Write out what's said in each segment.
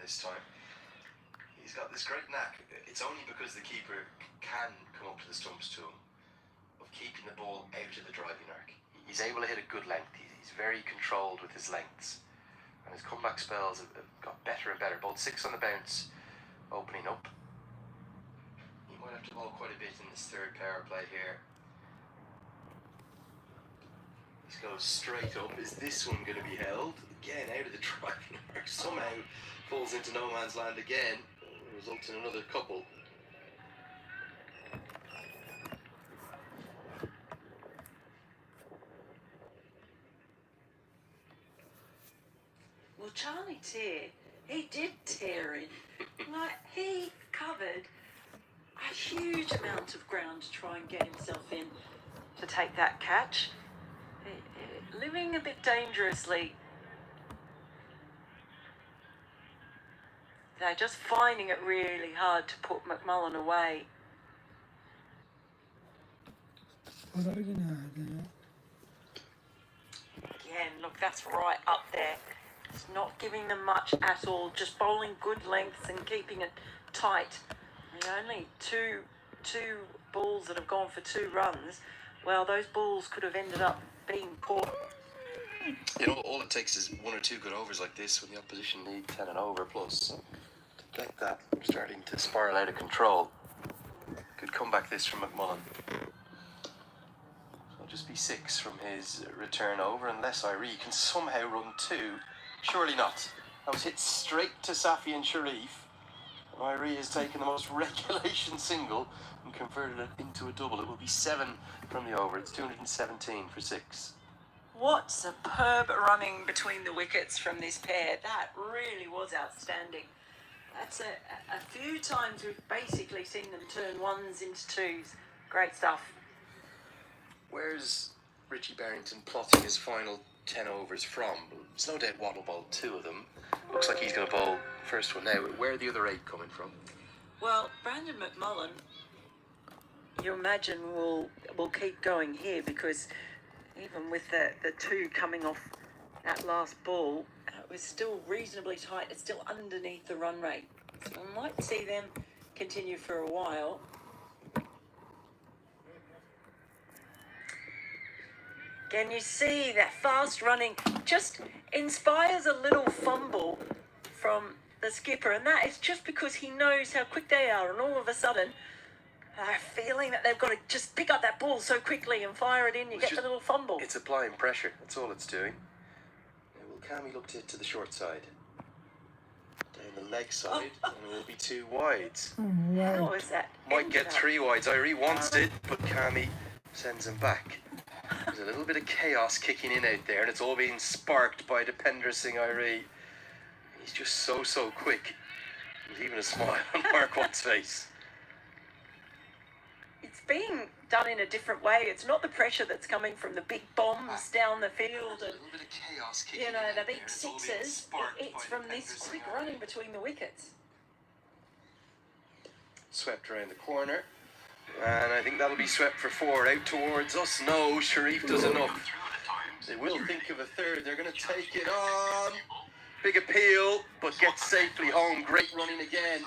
this time. He's got this great knack. It's only because the keeper can come up to the stumps to him of keeping the ball out of the driving arc. He's able to hit a good length. He's very controlled with his lengths. And his comeback spells have got better and better. Both 6 on the bounce, opening up. He might have to bowl quite a bit in this third power play here. This goes straight up. Is this one going to be held? Again, out of the driving arc. Somehow falls into no man's land again. Results in another couple. Well, Charlie Tear, he did tear in. Like, he covered a huge amount of ground to try and get himself in to take that catch. Living a bit dangerously. They're just finding it really hard to put McMullen away. Again, look, that's right up there. It's not giving them much at all, just bowling good lengths and keeping it tight. The only two balls that have gone for 2 runs, well, those balls could have ended up being caught. You know, all it takes is 1 or 2 good overs like this when the opposition need 10 and over plus to get that starting to spiral out of control. Good comeback this from McMullen. It'll just be 6 from his return over unless Irie can somehow run 2. Surely not. That was hit straight to Safi and Sharif. Irie has taken the most regulation single and converted it into a double. It will be 7 from the over. It's 217 for 6. What superb running between the wickets from this pair. That really was outstanding. That's a few times we've basically seen them turn 1s into 2s. Great stuff. Where's Richie Barrington plotting his final 10 overs from? It's no doubt Waddle bowled 2 of them. Looks like he's going to bowl first one now. Where are the other 8 coming from? Well, Brandon McMullen, you imagine will keep going here because even with the 2 coming off that last ball, it was still reasonably tight. It's still underneath the run rate. So we might see them continue for a while. Can you see that fast running just inspires a little fumble from the skipper, and that is just because he knows how quick they are, and all of a sudden they're feeling that they've got to just pick up that ball so quickly and fire it in. You get the little fumble. It's applying pressure. That's all it's doing. Now, will Cammy look to the short side? Down the leg side, and it will be 2 wides. How is that? Might get 3 wides. Irie wants it, but Cammy sends him back. There's a little bit of chaos kicking in out there, and it's all being sparked by Depender Singh Irie. He's just so quick. There's even a smile on Mark Watt's face. It's being done in a different way. It's not the pressure that's coming from the big bombs down the field and a little bit of chaos kicking in the big there. sixes. It's from this quick running between the wickets. Swept around the corner. And I think that'll be swept for 4 out towards us. No, Sharif does enough. They will think of a third. They're going to take it on. Big appeal, but gets safely home. Great running again.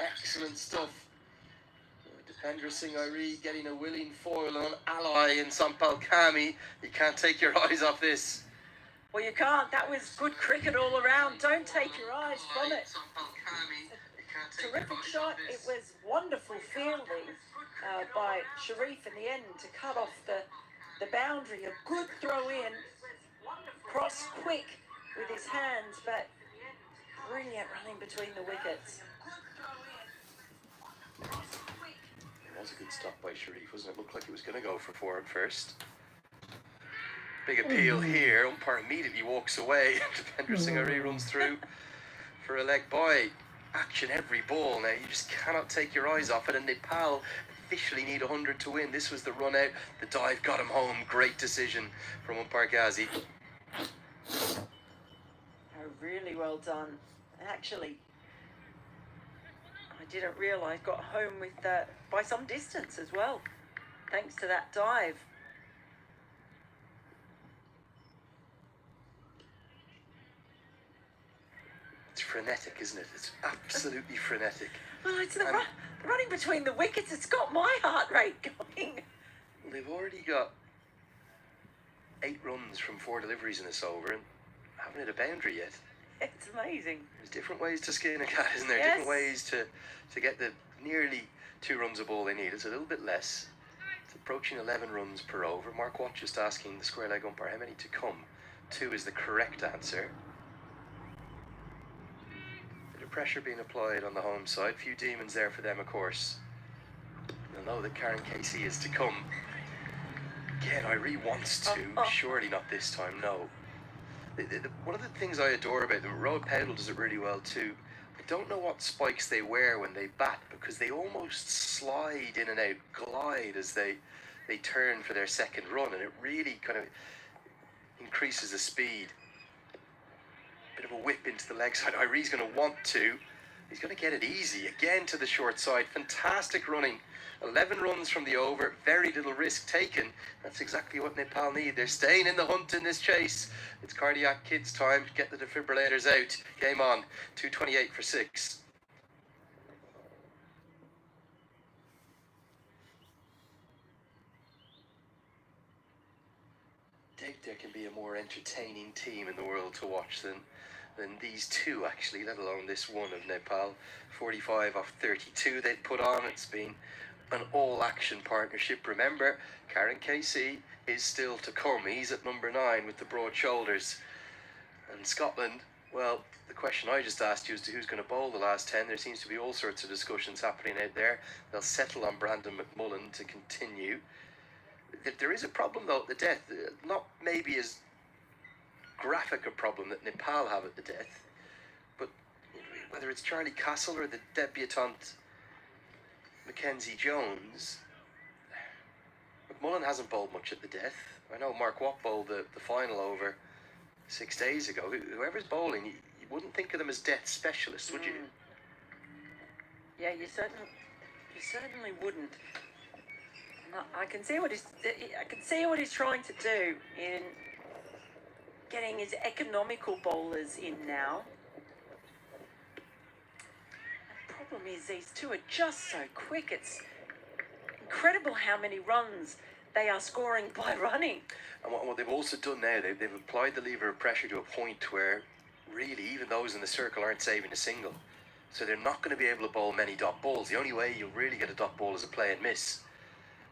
Excellent stuff. Depender Singh Irie getting a willing foil on ally in Sampal Kami. You can't take your eyes off this. Well, you can't. That was good cricket all around. Don't take your eyes from it. Terrific shot. It was wonderful fielding by Sharif in the end to cut off the boundary. A good throw in, cross quick with his hands, but brilliant running between the wickets. It was a good stop by Sharif, wasn't it? Looked like it was going to go for 4 at first. Big appeal here. Umpire immediately walks away. Depender Singh Irie runs through for a leg by. Action every ball now. You just cannot take your eyes off it. And Nepal officially need 100 to win. This was the run out. The dive got him home. Great decision from umpire Ghazi. Oh, really well done. Actually, I didn't realise got home with by some distance as well, thanks to that dive. It's frenetic, isn't it? It's absolutely frenetic. Well, it's the running between the wickets. It's got my heart rate going. They've already got 8 runs from 4 deliveries in this over and haven't hit a boundary yet. It's amazing. There's different ways to skin a cat, isn't there? Yes. Different ways to get the nearly 2 runs a ball they need. It's a little bit less. It's approaching 11 runs per over. Mark Watt just asking the square leg umpire how many to come. 2 is the correct answer. Bit of pressure being applied on the home side. Few demons there for them, of course. They'll know that Karen Casey is to come. Again, Iree wants to. Surely not this time, no. One of the things I adore about them, Road Powell does it really well too. I don't know what spikes they wear when they bat, because they almost slide in and out, glide as they turn for their second run, and it really kind of increases the speed. Bit of a whip into the leg side. Iree's going to want to. He's going to get it easy again to the short side. Fantastic running. 11 runs from the over, very little risk taken. That's exactly what Nepal need. They're staying in the hunt in this chase. It's cardiac kids time. Get the defibrillators out. Game on. 2:28 for 6. Doubt there can be a more entertaining team in the world to watch than these two, actually, let alone this one of Nepal. 45 off 32 they'd put on. It's been an all-action partnership. Remember, Karen Casey is still to come. He's at number 9 with the broad shoulders. And Scotland, well, the question I just asked you as to who's going to bowl the last 10, there seems to be all sorts of discussions happening out there. They'll settle on Brandon McMullen to continue. There is a problem, though, at the death. Not maybe as graphic a problem that Nepal have at the death, but whether it's Charlie Castle or the debutante Mackenzie Jones, McMullen hasn't bowled much at the death. I know Mark Watt bowled the final over 6 days ago. Whoever's bowling, you wouldn't think of them as death specialists, would you? Yeah, you certainly wouldn't. I can see what he's trying to do in getting his economical bowlers in now. The problem is these two are just so quick. It's incredible how many runs they are scoring by running. And what they've also done now, they've applied the lever of pressure to a point where really even those in the circle aren't saving a single. So they're not going to be able to bowl many dot balls. The only way you'll really get a dot ball is a play and miss.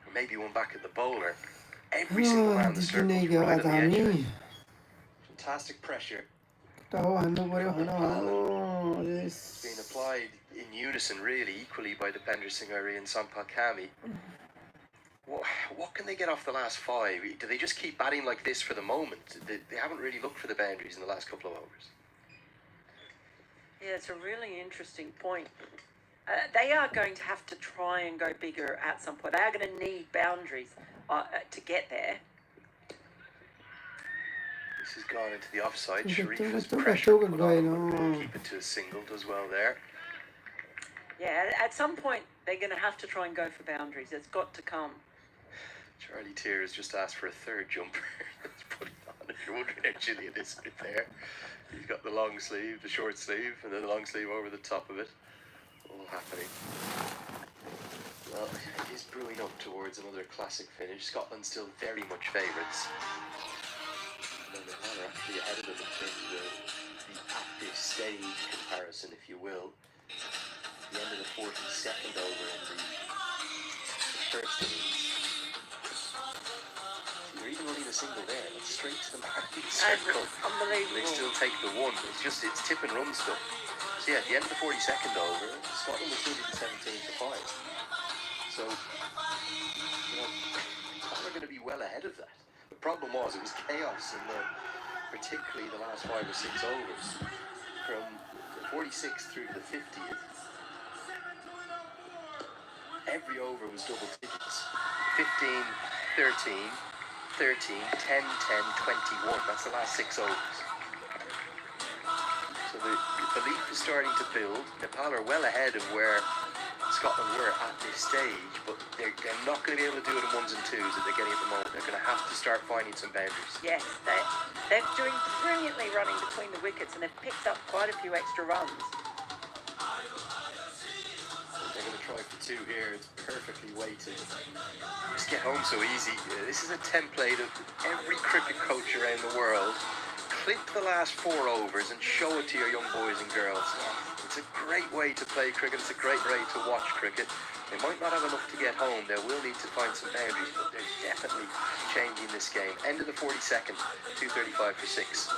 Or maybe one back at the bowler. Every single man in the circle is right on the edge. Fantastic pressure. It's being applied in unison, really, equally by Dipender Singh Iree and Sampal Kami. What can they get off the last 5? Do they just keep batting like this for the moment? They haven't really looked for the boundaries in the last couple of overs. Yeah, it's a really interesting point. They are going to have to try and go bigger at some point. They are going to need boundaries to get there. This has gone into the offside. Sharif has pressure put on him. Keep it to a single, does well there. Yeah, at some point they're going to have to try and go for boundaries. It's got to come. Charlie Tier has just asked for a third jumper. Let's put it on if you're wondering how chilly it is right there. He's got the long sleeve, the short sleeve, and then the long sleeve over the top of it. All happening. Well, it is brewing up towards another classic finish. Scotland still very much favourites. And Nepal are actually ahead of them in terms of the at this stage comparison, if you will. The end of the 42nd over in the first innings. You're even running a single there. It's straight to the marking circle. Unbelievable. They still take the 1. It's tip and run stuff. So yeah, at the end of the 42nd over, Scotland was 217 to 5. So, we're going to be well ahead of that. The problem was it was chaos in particularly the last 5 or 6 overs. From the 46th through to the 50th, every over was double digits. 15, 13, 13, 10, 10, 21. That's the last 6 overs. So the belief is starting to build. Nepal are well ahead of where Scotland were at this stage, but they're not going to be able to do it in ones and twos that they're getting at the moment. They're going to have to start finding some boundaries. Yes, they're doing brilliantly running between the wickets, and they've picked up quite a few extra runs. They're going to try for two here. It's perfectly weighted. Just get home so easy. This is a template of every cricket coach around the world. Clip the last 4 overs and show it to your young boys and girls. It's a great way to play cricket. It's a great way to watch cricket. They might not have enough to get home. They will need to find some boundaries, but they're definitely changing this game. End of the 42nd, 2:35 for 6.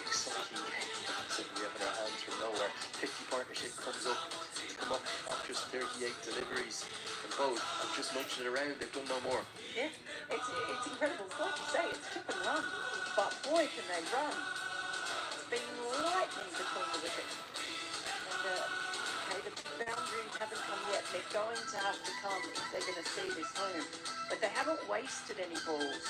Exciting game. Something we have in our hands from nowhere. 50 partnership comes up. Come up after 38 deliveries. And both have just nudged it around. They've done no more. Yeah, it's incredible. It's like you say, it's tip and run, but boy, can they run. It's been lightning between the wickets. And okay, the boundaries haven't come yet. They're going to have to come if they're going to see this home. But they haven't wasted any balls.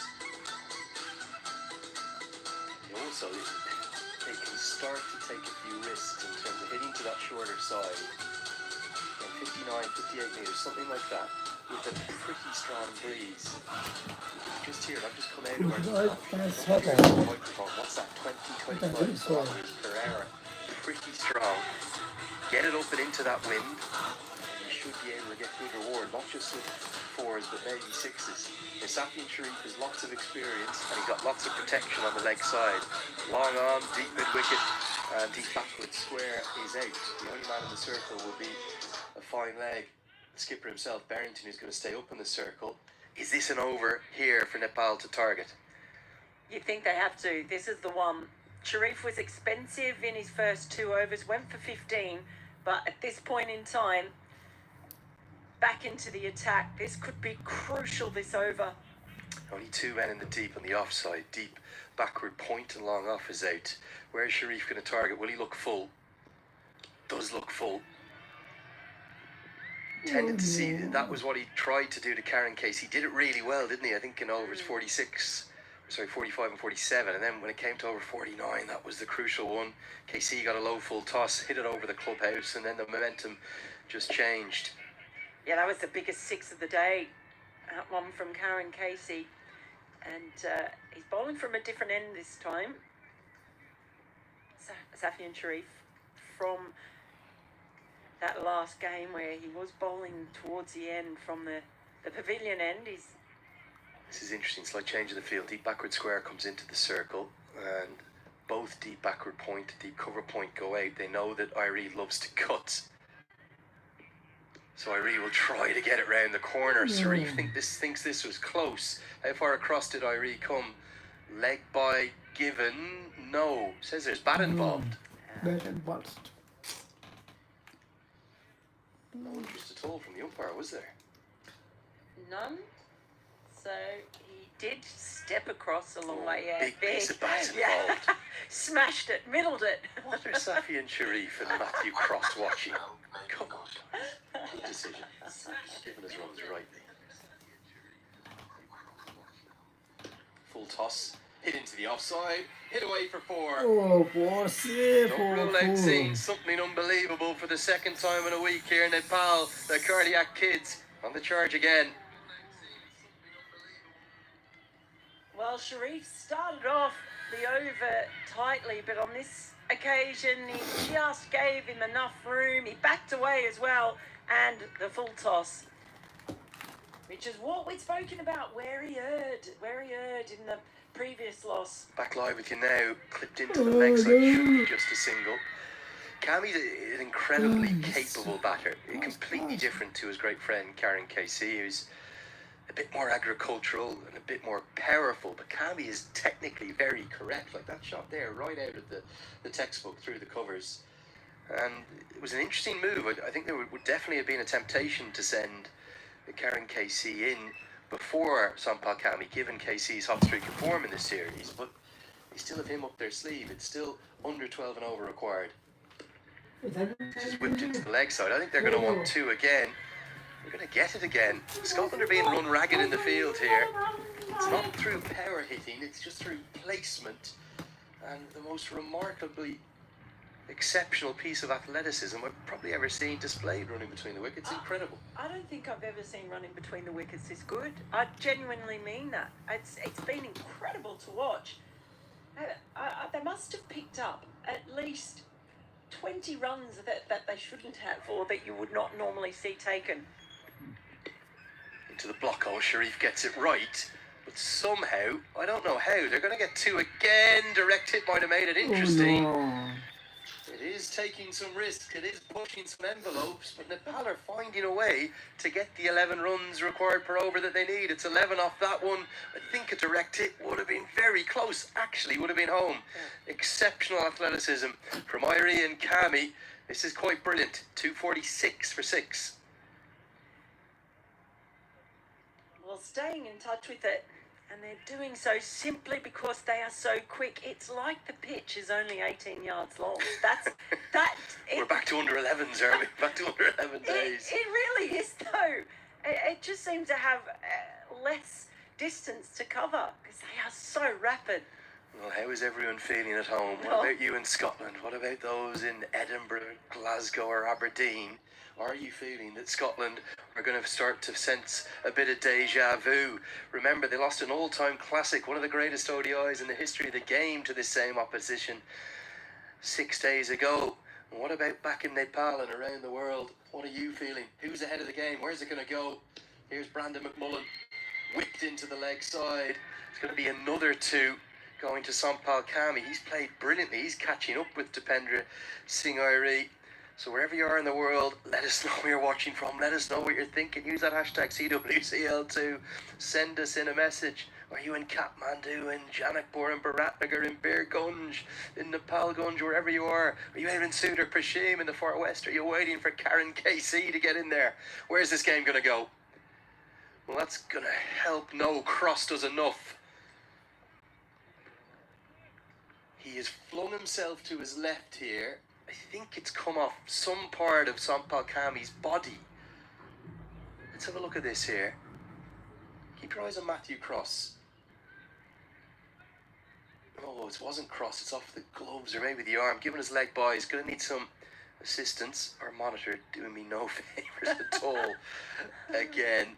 Also, they can start to take a few risks in terms of hitting to that shorter side. 59, 58 metres, something like that, with a pretty strong breeze. Just here, I've just come out of our microphone. What's that? 20, 25 kilometres per hour. Pretty strong. Get it up and into that wind, and you should be able to get good reward, not just with 4s, but maybe 6s. Safian Sharif has lots of experience, and he's got lots of protection on the leg side. Long on, deep mid-wicket, and deep backward square is out. The only man in the circle will be a fine leg. The skipper himself, Barrington, who's going to stay up in the circle. Is this an over here for Nepal to target? You think they have to. This is the one. Sharif was expensive in his first 2 overs, went for 15, but at this point in time, back into the attack. This could be crucial, this over. Only 2 men in the deep on the offside. Deep backward point and long off is out. Where's Sharif going to target? Will he look full? Does look full. Tended to see that was what he tried to do to Karen Case. He did it really well, didn't he? I think in overs 45 and 47, and then when it came to over 49, that was the crucial one. KC got a low full toss, hit it over the clubhouse, and then the momentum just changed. Yeah, that was the biggest 6 of the day. That one from Karen Casey. And he's bowling from a different end this time. Safian Sharif from that last game where he was bowling towards the end from the pavilion end. This is interesting, slight change in the field. Deep backward square comes into the circle, and both deep backward point, deep cover point go out. They know that Irie loves to cut. So Irie will try to get it round the corner. Sharif thinks this was close. How far across did Irie come? Leg by given? No. Says there's bat involved. Bat involved. No interest at all from the umpire, was there? None. So he did step across a long way. Yeah, big piece of bat involved. Yeah. Smashed it, middled it. What are Safian Sharif and Matthew Cross watching? Come on. Good decision. Giving his runs rightly. Full toss. Hit into the offside. Hit away for 4. Oh, bossy. Don't rule out seeing something unbelievable for the second time in a week here in Nepal. The Cardiac Kids on the charge again. Well, Sharif started off the over tightly, but on this occasion, he just gave him enough room. He backed away as well, and the full toss, which is what we'd spoken about, where he erred in the previous loss. Back live with you now, clipped into the leg side, just a single. Cammy's an incredibly capable batter, completely different to his great friend Karen Casey, who's a bit more agricultural and a bit more powerful, but Cammy is technically very correct. Like that shot there, right out of the textbook through the covers. And it was an interesting move. I think there would definitely have been a temptation to send Karen Casey in before Sampal Cammy, given KC's hot streak of form in this series, but they still have him up their sleeve. It's still under 12 and over required. Just whipped into the leg side. I think they're going to want 2 again. They're going to get it again. Scotland are being run ragged in the field here. It's not through power hitting, it's just through placement. and the most remarkably exceptional piece of athleticism I've probably ever seen displayed running between the wickets. Incredible. I don't think I've ever seen running between the wickets this good. I genuinely mean that. It's been incredible to watch. They must have picked up at least 20 runs that they shouldn't have, or that you would not normally see taken. Into the block hole, Sharif gets it right, but somehow, I don't know how, they're going to get two again. Direct hit might have made it interesting. Oh, no. It is taking some risks, it is pushing some envelopes, but Nepal are finding a way to get the 11 runs required per over that they need. It's 11 off that one. I think a direct hit would have been very close, actually would have been home. Exceptional athleticism from Irie and Kami. This is quite brilliant. 246 for 6. Well, staying in touch with it, and they're doing so simply because they are so quick. It's like the pitch is only 18 yards long. We're back to under 11s, aren't we? Back to under 11 days. It really is, though. It just seems to have less distance to cover because they are so rapid. Well, how is everyone feeling at home? What about you in Scotland? What about those in Edinburgh, Glasgow or Aberdeen? Are you feeling that Scotland are going to start to sense a bit of deja vu? Remember, they lost an all-time classic, one of the greatest ODIs in the history of the game, to this same opposition 6 days ago. And what about back in Nepal and around the world? What are you feeling? Who's ahead of the game? Where's it going to go? Here's Brandon McMullen, whipped into the leg side. It's going to be another two going to Sampal Kami. He's played brilliantly. He's catching up with Dipendra Singh Irie. So wherever you are in the world, let us know where you're watching from. Let us know what you're thinking. Use that hashtag CWCL2. Send us in a message. Are you in Kathmandu, in Janakpur, in Biratnagar, in Bir Gunj, in Nepal Gunj, wherever you are? Are you out in Sudar Prashim in the Far West? Are you waiting for Karen KC to get in there? Where's this game going to go? Well, that's going to help. No, Cross does enough. He has flung himself to his left here. I think it's come off some part of Sampal Kami's body. Let's have a look at this here. Keep your eyes on Matthew Cross. Oh, it wasn't Cross. It's off the gloves or maybe the arm. Giving his leg by. He's going to need some assistance. Our monitor doing me no favours at all. Again,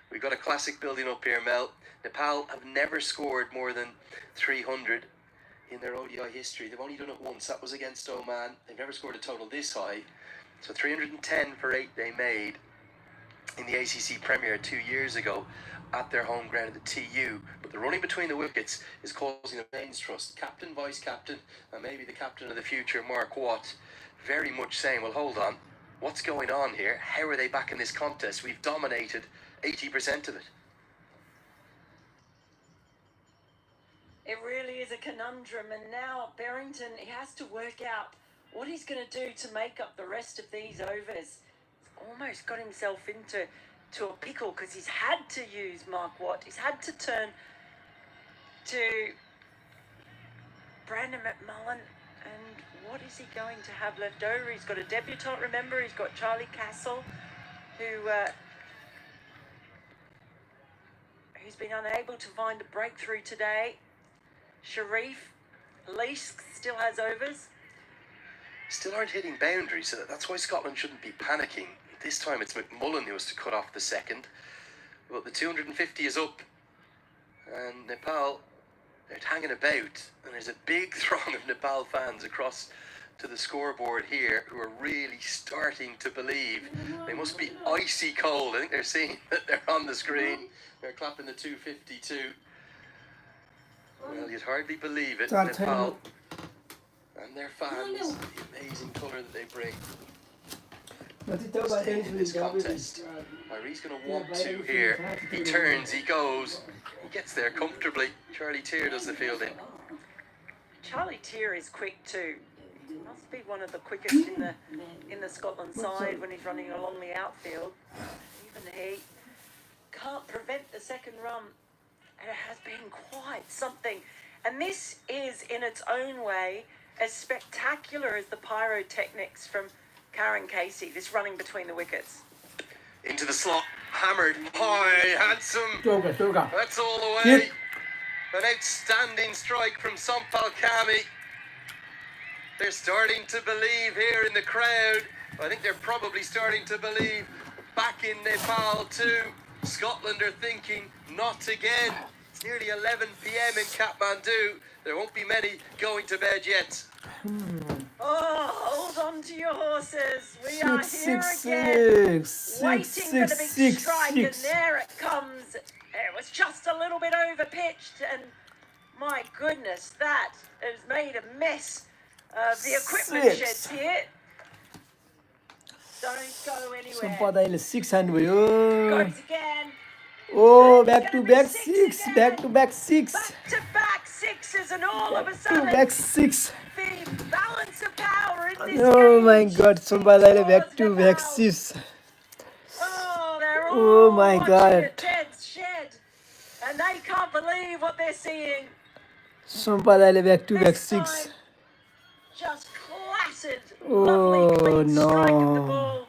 we've got a classic building up here, Mel. Nepal have never scored more than 300 in their ODI history. They've only done it once. That was against Oman. They've never scored a total this high. So 310 for 8 they made in the ACC Premier 2 years ago at their home ground at the TU. But the running between the wickets is causing the mains trust. Captain, vice-captain, and maybe the captain of the future, Mark Watt, very much saying, well, hold on, what's going on here? How are they back in this contest? We've dominated 80% of it. It really is a conundrum, and now Berrington, he has to work out what he's going to do to make up the rest of these overs. He's almost got himself into a pickle because he's had to use Mark Watt. He's had to turn to Brandon McMullen, and what is he going to have left over? He's got a debutant, remember, he's got Charlie Castle, who's been unable to find a breakthrough today. Sharif, Leash still has overs. Still aren't hitting boundaries, so that's why Scotland shouldn't be panicking. This time it's McMullen who has to cut off the second. But the 250 is up, and Nepal, they're hanging about, and there's a big throng of Nepal fans across to the scoreboard here who are really starting to believe. They must be icy cold. I think they're seeing that they're on the screen. They're clapping the 252. Well, you'd hardly believe it. Nepal and their fans, the amazing colour that they bring. Staying in this contest. Irie's going to want to here. He turns, he goes, he gets there comfortably. Charlie Tier does the fielding. Charlie Tier is quick too. He must be one of the quickest in the Scotland side when he's running along the outfield. Even he can't prevent the second run. And it has been quite something. And this is, in its own way, as spectacular as the pyrotechnics from Karen Casey, this running between the wickets. Into the slot, hammered, high, handsome. Joker. That's all the way. An outstanding strike from Sampal Kami. They're starting to believe here in the crowd. I think they're probably starting to believe back in Nepal too. Scotland are thinking, not again. It's nearly 11 p.m. in Kathmandu. There won't be many going to bed yet. Oh, hold on to your horses. We are Six, here six, again, six, waiting six, for the six, big six, strike, six. and there it comes. It was just a little bit overpitched, and my goodness, that has made a mess of the equipment Six. sheds here. Don't go anywhere. सम्पदाले 6 हान्नुभयो Goes again. Oh It's back gonna to be back six 6 again. Back to back 6 Back-to-back sixes, and all of a to sudden, back 6 the balance of power in this oh my cage God सम्पदाले back towards to back Nepal. 6 Oh, they're Oh all my watching God. a dead shed, and they can't believe what they're seeing. सम्पदाले back to back This 6 time, just placid, Oh, lovely, clean strike of the no. ball.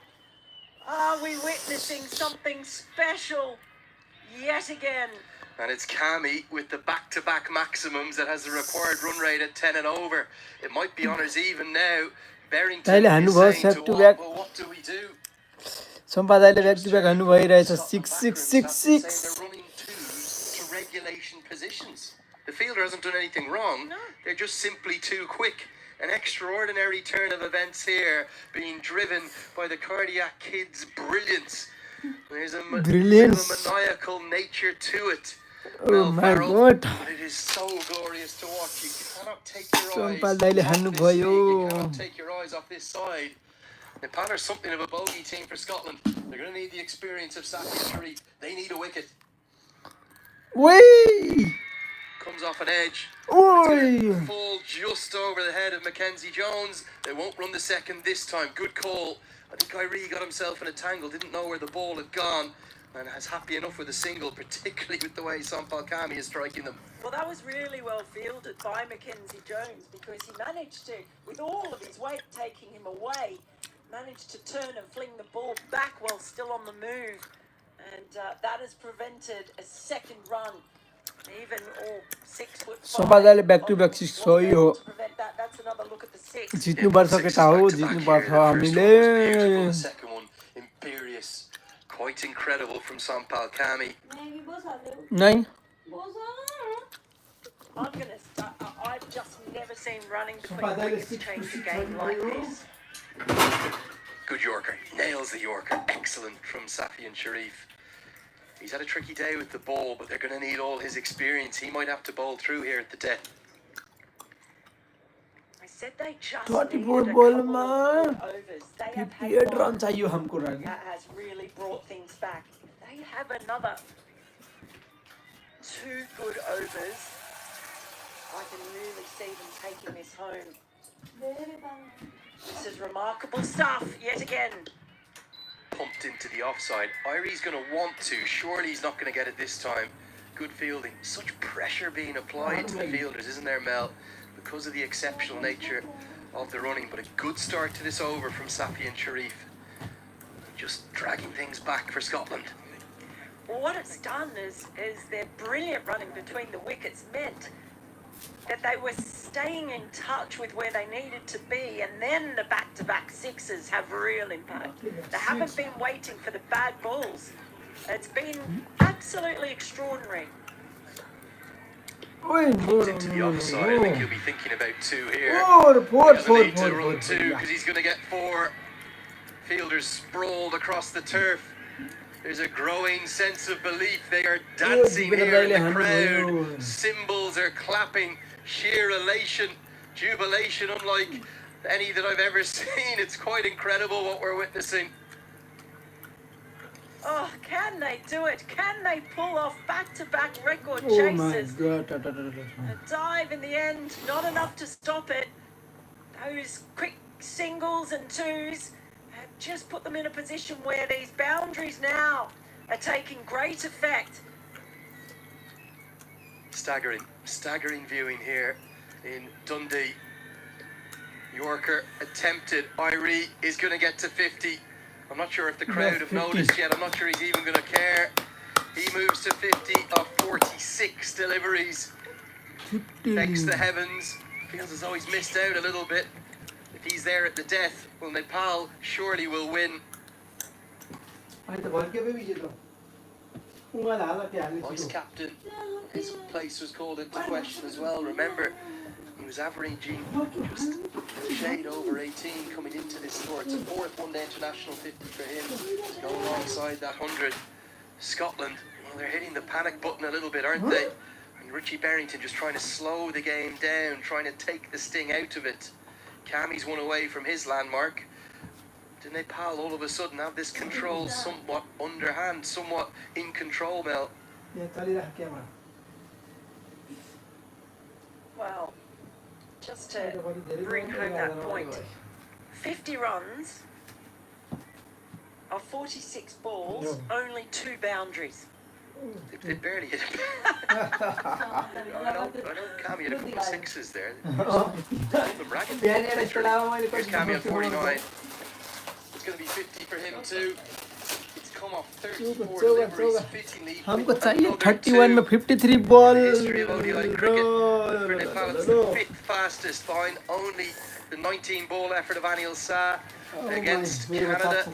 Are we witnessing something special yet again? And it's Kami with the back-to-back maximums that has the required run rate at 10 and over. It might be honours even now. Barrington Taile is हान्नुभयो saying to set to what, back. well, what do we do? सम्पदाले back to back हान्नु भइरहेछ Scotland 6 6 backroom 6 staff is saying 6 they're running twos to regulation positions. The fielder hasn't done anything wrong. No. They're just simply too quick. An extraordinary turn of events here, being driven by the Cardiac Kids' brilliance. There's a bit Brilliance. of a maniacal nature to it. Oh Mel my Farrell, God. but it is so glorious to watch. You cannot take your eyes सम्पदाले off हान्नु this league. You भयो cannot take your eyes off this side. Nepal are something of a bogey team for Scotland. They're going to need the experience of Safi and Sharif. They need a wicket. Whee! Comes off an edge. Oi! Fall just over the head of Mackenzie Jones. They won't run the second this time. Good call. I think Irie got himself in a tangle, didn't know where the ball had gone, and is happy enough with a single, particularly with the way Sampal Kami is striking them. Well, that was really well fielded by Mackenzie Jones, because he managed to, with all of his weight taking him away, managed to turn and fling the ball back while still on the move. And that has prevented a second run. Even all 6 foot 5. सम्पदाले back to back 6 wasn't सही able हो to prevent that. That's another look at the 6. जित्नुपर्छ केटा हो जित्नुपर्छ हामीले The second one, imperious, quite incredible from Sampal Kami. 9 I'm gonna start. I've just never seen running between wickets change the game like this. Good Yorker, nails the Yorker. Excellent from Safi and Sharif. He's had a tricky day with the ball, but they're going to need all his experience. He might have to bowl through here at the death. I said they just 34 needed a ball couple मा of good overs. They have 58 had run one चाहियो हमको लागि that has really brought things back. They have another 2 good overs. I can really see them taking this home. This is remarkable stuff yet again. Pumped into the offside. Irie's going to want to. Surely he's not going to get it this time. Good fielding. Such pressure being applied to the fielders, isn't there, Mel? Because of the exceptional nature of the running. But a good start to this over from Safi and Sharif. Just dragging things back for Scotland. Well, what it's done is their brilliant running between the wickets meant that they were staying in touch with where they needed to be, and then the back-to-back sixes have real impact. They haven't been waiting for the bad balls. It's been absolutely extraordinary. Pumped into the offside. I think he'll be thinking about 2 here. Four, He doesn't need to run 2 because he's going to get 4. Fielders sprawled across the turf. There's a growing sense of belief. They are dancing here in the crowd. Cymbals are clapping. Sheer elation, jubilation, unlike any that I've ever seen. It's quite incredible what we're witnessing. Oh, can they do it? Can they pull off back-to-back record Oh my chases? god. A dive in the end, not enough to stop it. Those quick singles and 2s have just put them in a position where these boundaries now are taking great effect. Staggering viewing here in Dundee. Yorker attempted. Irie is going to get to 50. I'm not sure if the crowd have noticed yet. I'm not sure he's even going to care. He moves to 50 of 46 deliveries. 50 Begs the heavens. Feels as though he's missed out a little bit. If he's there at the death, well, Nepal surely will win. Vice captain, his place was called into question as well. Remember, he was averaging just a shade over 18 coming into this score. It's a fourth one-day international 50 for him to go alongside that 100. Scotland, well, they're hitting the panic button a little bit, aren't they? And Richie Berrington just trying to slow the game down, trying to take the sting out of it. Cammy's one away from his landmark. Did Nepal all of a sudden have this control somewhat underhand, somewhat in control, Mel? Well, just to bring home that point, 50 runs of 46 balls, only 2 boundaries. They barely hit him. I know Cammy had a couple of sixes there. Here's Cammy at 49. It's going to be 50 for him too. It's come off 34 deliveries, fittingly. हमको चाहिए 31 में 53 ball History of ODI cricket for Nepal, it's the 5th fastest behind only the 19-ball effort of Anil Shah against Canada.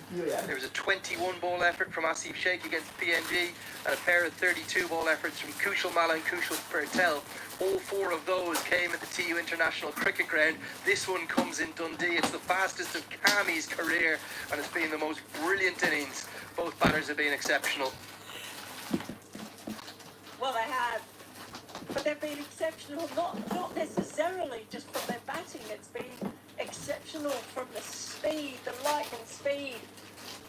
There was a 21-ball effort from Asif Sheikh against PNG and a pair of 32-ball efforts from Kushal Malla and Kushal Patel. All 4 of those came at the TU International Cricket Ground. This one comes in Dundee. It's the fastest of Cammy's career and it's been the most brilliant innings. Both batters have been exceptional. Well, they have. But they've been exceptional, not necessarily just from their batting. It's been exceptional from the speed, the lightning speed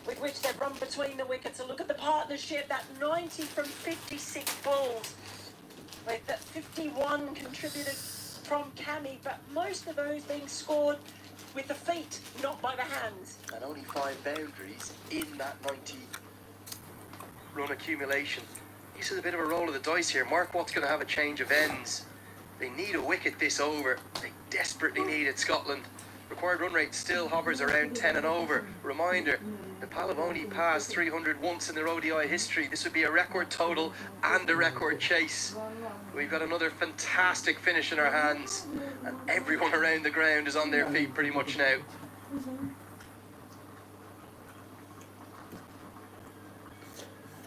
with which they've run between the wickets. So look at the partnership, that 90 from 56 balls. With that 51 contributed from Cammy, but most of those being scored with the feet, not by the hands. And only 5 boundaries in that 90 run accumulation. This is a bit of a roll of the dice here. Mark Watt's going to have a change of ends. They need a wicket this over. They desperately need it, Scotland. Required run rate still hovers around 10 and over. Reminder, Nepal have only passed 300 once in their ODI history. This would be a record total and a record chase. We've got another fantastic finish in our hands. And everyone around the ground is on their feet pretty much now.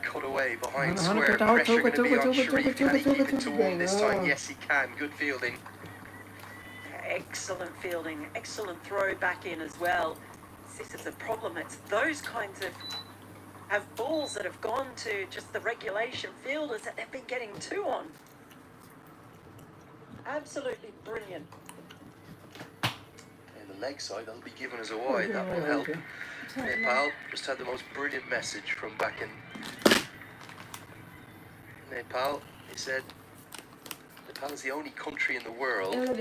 Cut away behind square. Pressure going to be on Sharif. Can he keep it to 1 this time? Yes, he can. Good fielding. Excellent fielding, excellent throw back in as well. This is the problem. It's those kinds of balls that have gone to just the regulation fielders that they've been getting 2 on. Absolutely brilliant. And the leg side, that'll be given as a wide. That will help. Nepal just had the most brilliant message from back in Nepal. He said, Nepal is the only country in the world wide of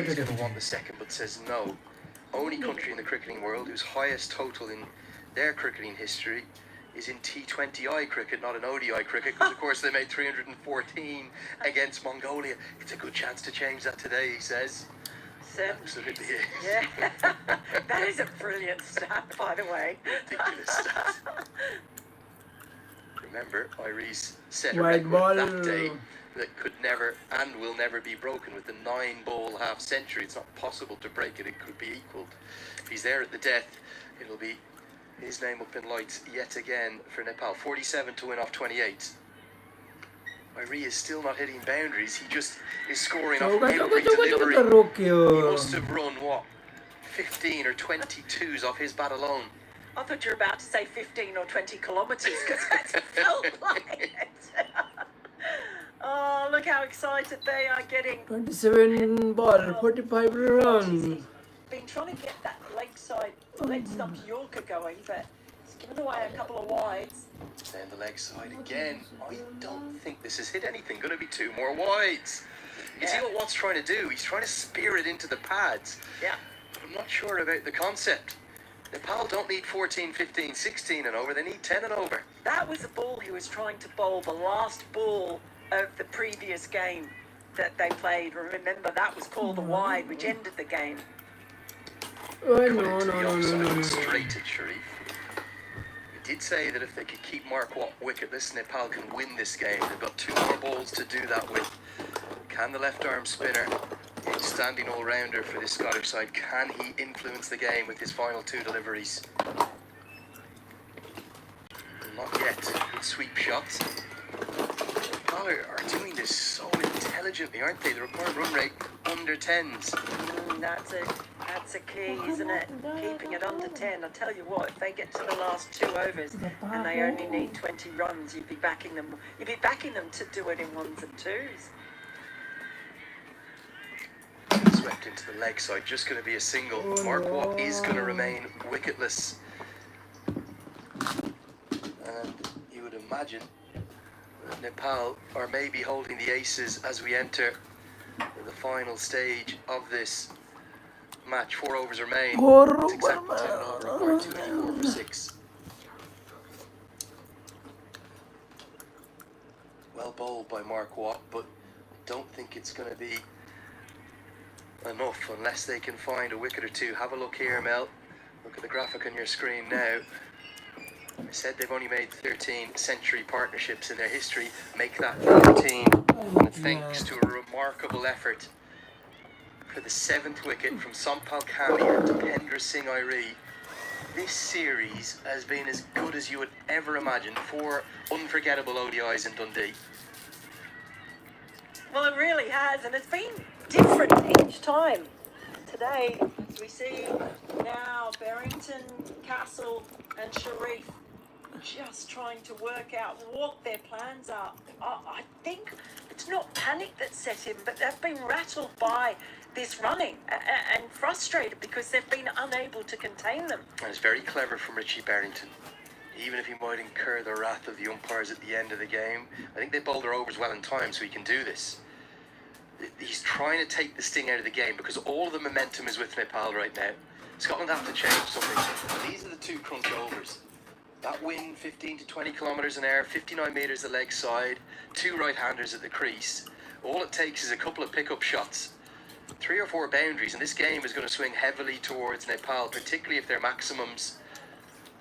he's going to want the second, but says no. Only country in the cricketing world whose highest total in their cricketing history is in T20I cricket, not in ODI cricket, because of course they made 314 against Mongolia. It's a good chance to change that today, he says. Absolutely is. Yeah, that is a brilliant stat, by the way. Ridiculous stat. Remember, Iris set a White record ball. that day that could never and will never be broken with the 9-ball half century. It's not possible to break it. It could be equalled. If he's there at the death, it'll be his name up in lights yet again for Nepal. 47 to win off 28. Irie is still not hitting boundaries. He just is scoring off every delivery. He must have run, what, 15 or 22s off his bat alone. I thought you were about to say 15 or 20 kilometres, because that's felt like it. Oh, look how excited they are getting. 27 ball 45 runs. Been trying to get that leg stump Yorker going, but he's given away a couple of wides. Then the leg side again. I don't think this has hit anything. Going to be 2 more wides. You see what Watt's trying to do? He's trying to spear it into the pads. Yeah. But I'm not sure about the concept. Nepal don't need 14, 15, 16 and over. They need 10 and over. That was the ball he was trying to bowl, the last ball of the previous game that they played. Remember, that was called the wide, which ended the game. Oh, Cut no, into no, the no, offside, no, no. straight at Sharif. did say that if they could keep Mark Watt wicketless, Nepal can win this game. They've got 2 more balls to do that with. Can the left arm spinner, outstanding all-rounder for this Scottish side, can he influence the game with his final 2 deliveries? Not yet. Good sweep shots. Nepal are doing this so intelligently, aren't they? The required run rate under 10s. That's a key, isn't it? Keeping it under 10. I tell you what, if they get to the last 2 overs and they only need 20 runs, you'd be backing them. You'd be backing them to do it in 1s and 2s. Swept into the leg side, just going to be a single. Mark Watt is going to remain wicketless. And you would imagine that Nepal are maybe holding the aces as we enter the final stage of this match. 4 overs remain. It's exactly 10 over, required 284 for 6. Well bowled by Mark Watt, but I don't think it's going to be enough unless they can find a wicket or 2. Have a look here, Mel. Look at the graphic on your screen now. I said they've only made 13 century partnerships in their history. Make that 14. And thanks to a remarkable effort for the 7th wicket from Sampal Kami and Dipendra Singh Airi, this series has been as good as you would ever imagine. 4 unforgettable ODIs in Dundee. Well, it really has, and it's been different each time. Today, as we see now, Barrington, Castle and Sharif just trying to work out what their plans are. I think it's not panic that's set in, but they've been rattled by this running and frustrated because they've been unable to contain them. And it's very clever from Richie Barrington. Even if he might incur the wrath of the umpires at the end of the game, I think they bowled their overs well in time so he can do this. He's trying to take the sting out of the game because all of the momentum is with Nepal right now. Scotland have to change something. These are the 2 crunch overs. That wind, 15 to 20 kilometres an hour, 59 metres the leg side, 2 right-handers at the crease. All it takes is a couple of pickup shots, 3 or 4 boundaries, and this game is going to swing heavily towards Nepal, particularly if they're maximums.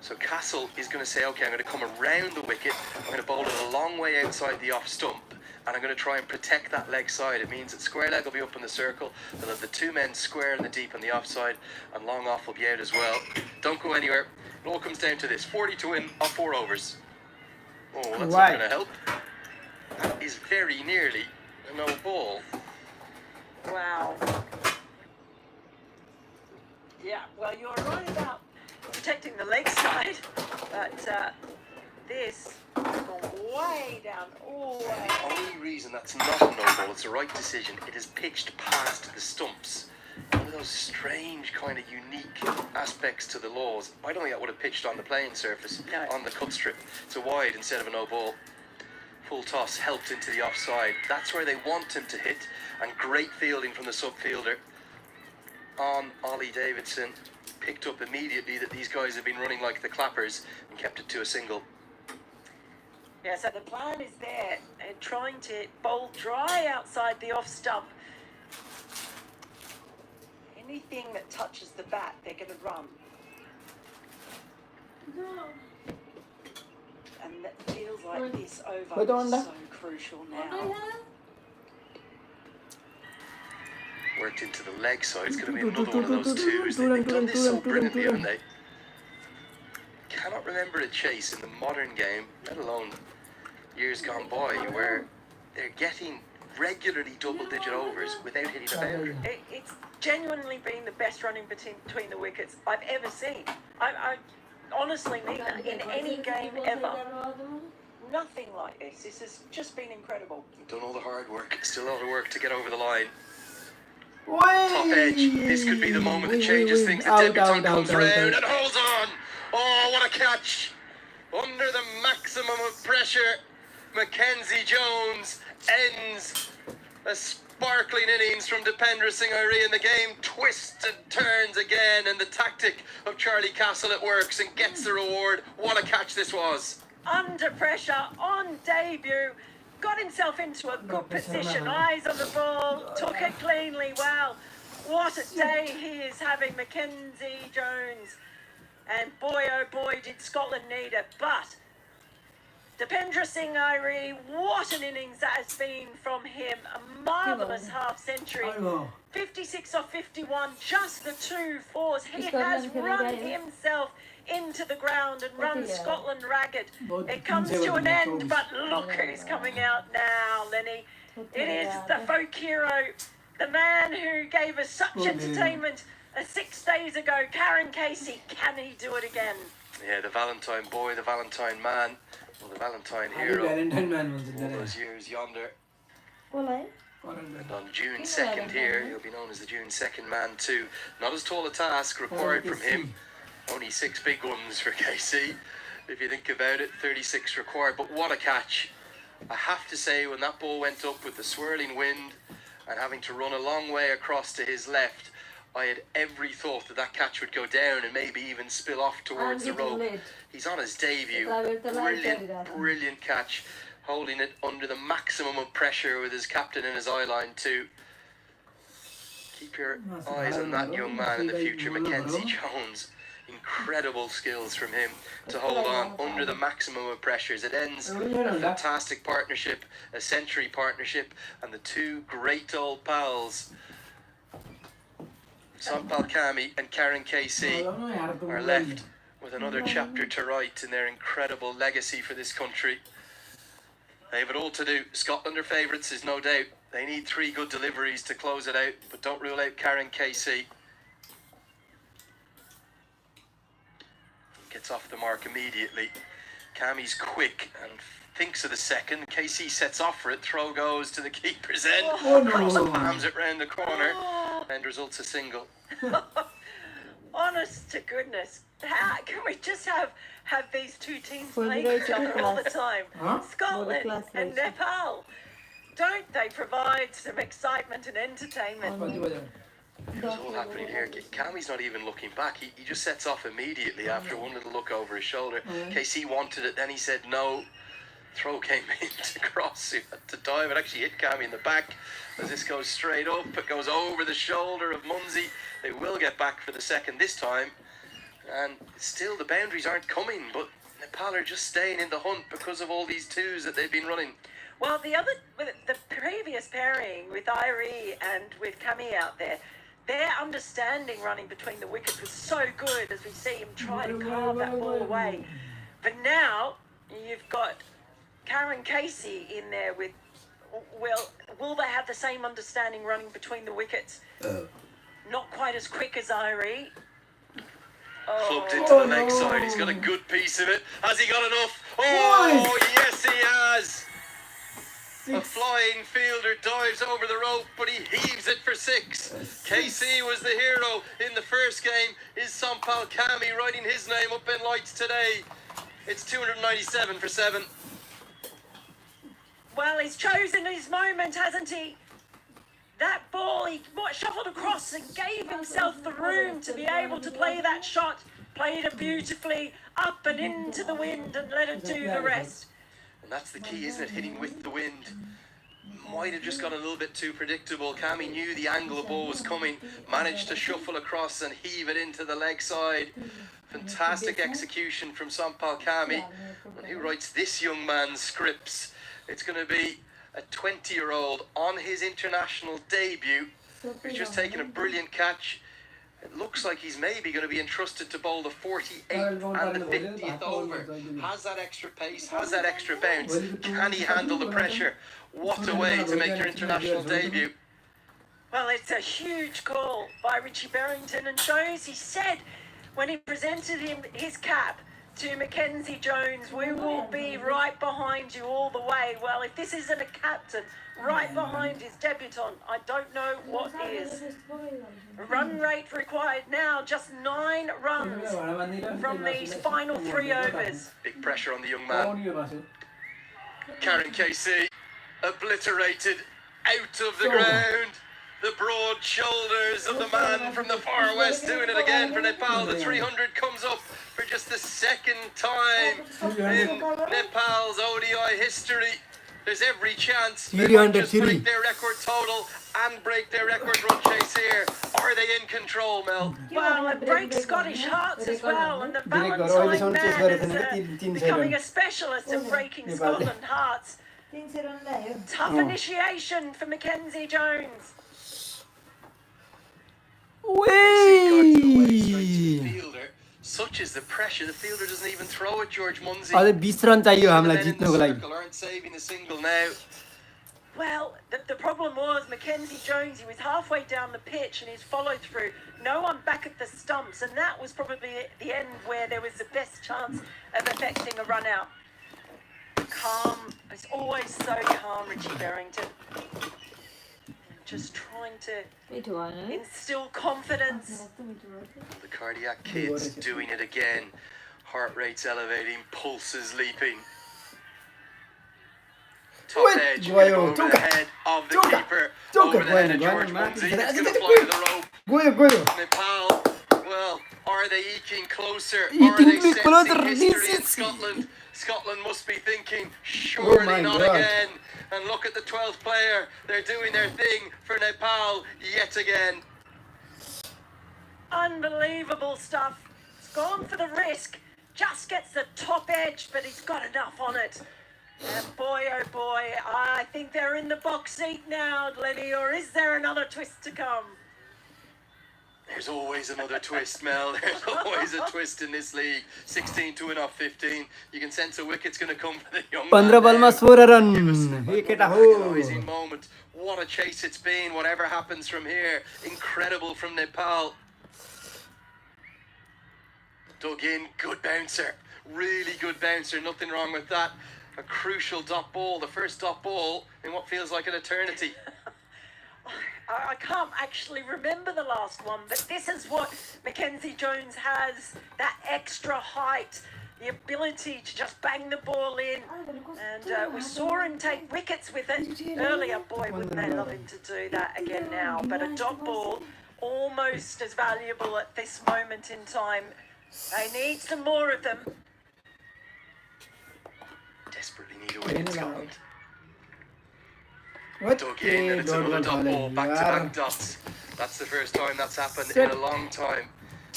So Castle is going to say, okay, I'm going to come around the wicket, I'm going to bowl it a long way outside the off stump, and I'm going to try and protect that leg side. It means that square leg will be up in the circle, they'll have the 2 men square in the deep on the offside, and long off will be out as well. Don't go anywhere. It all comes down to this: 40 to win off 4 overs. Oh, that's not going to help. That is very nearly a no ball. Wow. Yeah, well, you're right about protecting the leg side, but this has gone way down, all the way. The only reason that's not a no ball, it's the right decision, it is pitched past the stumps. One of those strange kind of unique aspects to the laws. I don't think that would have pitched on the playing surface, No. on the cut strip. It's a wide instead of a no ball. Full toss helped into the offside. That's where they want him to hit, and great fielding from the subfielder on Ollie Davidson. Picked up immediately that these guys have been running like the clappers and kept it to a single. Yeah, so the plan is there, and trying to bowl dry outside the off stump. Anything that touches the bat, they're going to run. And that feels like this over is so crucial now. Worked into the leg side. It's going to be another one of those 2s. They've done this so brilliantly, haven't they? Cannot remember a chase in the modern game, let alone years gone by, where they're getting regularly double-digit overs without hitting a boundary. It's genuinely been the best running between the wickets I've ever seen. I honestly mean that in any game ever. Nothing like this. This has just been incredible. Done all the hard work. Still a lot of work to get over the line. Way. Top edge. This could be the moment that changes things. The debutant comes round and holds on. Oh, what a catch. Under the maximum of pressure, Mackenzie Jones ends a sparkling innings from Dipendra Singh Airi, and the game twists and turns again, and the tactic of Charlie Castle, it works and gets the reward. What a catch this was. Under pressure, on debut, got himself into a good position, eyes on the ball, took it cleanly. Wow, what a day he is having, Mackenzie Jones. And boy, oh boy, did Scotland need it. But Dipendra Singh Airi, what an innings that has been from him. A marvellous half-century. 56 off 51, just the 2 fours. He has run himself into the ground and run Scotland ragged. It comes to an end, but look who's coming out now, Lenny. It is the folk hero, the man who gave us such entertainment 6 days ago, Karen Casey. Can he do it again? Yeah, the Valentine boy, the Valentine man, well, the Valentine hero. All those years yonder. And on June 2nd here, he'll be known as the June 2nd man too. Not as tall a task required from him. Only 6 big ones for KC. If you think about it, 36 required. But what a catch. I have to say, when that ball went up with the swirling wind and having to run a long way across to his left, I had every thought that that catch would go down and maybe even spill off towards the rope. He's on his debut. Brilliant catch. Holding it under the maximum of pressure with his captain in his eye line too. Keep your eyes on that young man in the future, Mackenzie Jones. Incredible skills from him to hold on under the maximum of pressures. It ends a fantastic partnership, a century partnership, and the 2 great old pals, Sampal Kami and Karen Casey, are left with another chapter to write in their incredible legacy for this country. They have it all to do. Scotland are favourites, is no doubt. They need 3 good deliveries to close it out, but don't rule out Karen Casey. Gets off the mark immediately. Cami's quick and thinks of the second. Casey sets off for it. Throw goes to the keeper's end. Cross palms it round the corner and results a single. Honest to goodness, how can we just have these 2 teams playing each other all the time? Scotland and Nepal. Don't they provide some excitement and entertainment? It's all happening here. Cami's not even looking back. He just sets off immediately after one little look over his shoulder. KC wanted it, then he said no. Throw came in to cross. He had to dive. It actually hit Cami in the back as this goes straight up. It goes over the shoulder of Munsey. They will get back for the second this time. And still the boundaries aren't coming, but Nepal are just staying in the hunt because of all these 2s that they've been running. Well, the previous pairing with Irie and with Kami out there, their understanding running between the wickets was so good as we see him try to carve that ball away. But now you've got Karen Casey in there with, will they have the same understanding running between the wickets? Not quite as quick as Irie. Clubbed into the leg side. He's got a good piece of it. Has he got enough? Oh, yes he has. A flying fielder dives over the rope, but he heaves it for 6. KC was the hero in the first game. Is Sampal Kami writing his name up in lights today? It's 297 for 7. Well, he's chosen his moment, hasn't he? That ball, he shuffled across and gave himself the room to be able to play that shot. Played it beautifully up and into the wind and let it do the rest. And that's the key, isn't it? Hitting with the wind. Might have just got a little bit too predictable. Cami knew the angle of ball was coming. Managed to shuffle across and heave it into the leg side. Fantastic execution from Sampal Kami. And who writes this young man's scripts? It's going to be a 20-year-old on his international debut who's just taken a brilliant catch. It looks like he's maybe going to be entrusted to bowl the 48th and the 50th over. Has that extra pace, has that extra bounce. Can he handle the pressure? What a way to make your international debut. Well, it's a huge call by Richie Berrington, and shows he said when he presented him his cap to Mackenzie Jones, we will be right behind you all the way. Well, if this isn't a captain right behind his debutant, I don't know what is. Run rate required now, just 9 runs from these final 3 overs. Big pressure on the young man. Karen Casey obliterated out of the ground. The broad shoulders of the man from the far west doing it again for Nepal. The 300 comes up for just the second time in Nepal's ODI history. There's every chance they Theory might under just theory. break their record total and break their record run chase here. Are they in control, Mel? Well, and break Scottish hearts as well, and the Break गरौँ अहिले Valentine sound chess man गरेको is छैन 3 becoming a second specialist in breaking नेपालले। Scotland hearts. Tough initiation for Mackenzie Jones. Wey! Such is the pressure, the fielder doesn't even throw it, George Munsey. अझै 20 run चाहियो The हामीलाई men in the जित्नको लागि circle aren't saving a single now. Well, the problem was Mackenzie Jones, he was halfway down the pitch and his follow through. No one back at the stumps, and that was probably the end where there was the best chance of effecting a run out. Calm, it's always so calm, Richie Berrington. Just trying to instill confidence. The cardiac kid's doing it again. Heart rate's elevating, pulses leaping. Top edge, over the head of the keeper, over the head of George Munsey. He's going to fly to the rope. Nepal, well, are they eking closer? Are they sensing history in Scotland? Scotland must be thinking, surely not again. And look at the 12th player. They're doing their thing for Nepal yet again. Unbelievable stuff. He's gone for the risk. Just gets the top edge, but he's got enough on it. And boy, oh boy, I think they're in the box seat now, Lenny, or is there another twist to come? There's always another twist, Mel. There's always a twist in this league. 16 to win off 15. You can sense a wicket's going to come for the young 15 man. बलमा 16 run हे केटा हो Agonizing moment. What a chase it's been. Whatever happens from here, incredible from Nepal. Dug in, good bouncer. Really good bouncer. Nothing wrong with that. A crucial dot ball. The first dot ball in what feels like an eternity. I can't actually remember the last one, but this is what Mackenzie Jones has, that extra height, the ability to just bang the ball in. And we saw him take wickets with it earlier. Boy, wouldn't they love him to do that again now. But a dot ball, almost as valuable at this moment in time. They need some more of them. Desperately need a win in Scotland. What? Dug in, and it's another dot ball, back-to-back dots. That's the first time that's happened in a long time.